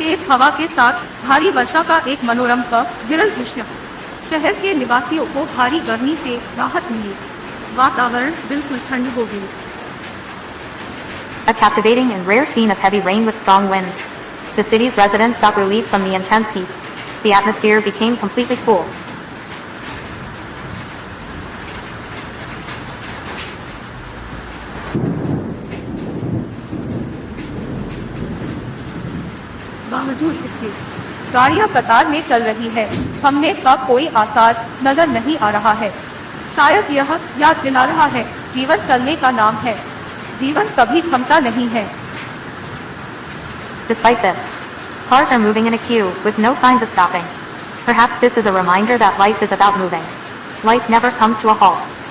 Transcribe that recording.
तेज हवा के साथ भारी वर्षा का एक मनोरम विरल दृश्य। शहर के निवासियों को भारी गर्मी से राहत मिली। वातावरण बिल्कुल ठंड हो गई। A captivating and rare scene of heavy rain with strong winds. The city's residents got relief from the intense heat. The atmosphere became completely cool. बावजूद इसके गाड़ियां कतार में चल रही है। थमने का कोई आसार नजर नहीं आ रहा है। शायद यह याद दिला रहा है, जीवन चलने का नाम है। जीवन कभी थमता नहीं है। Despite this, cars are moving in a queue with no signs of stopping. Perhaps this is a reminder that life is about moving. Life never comes to a halt.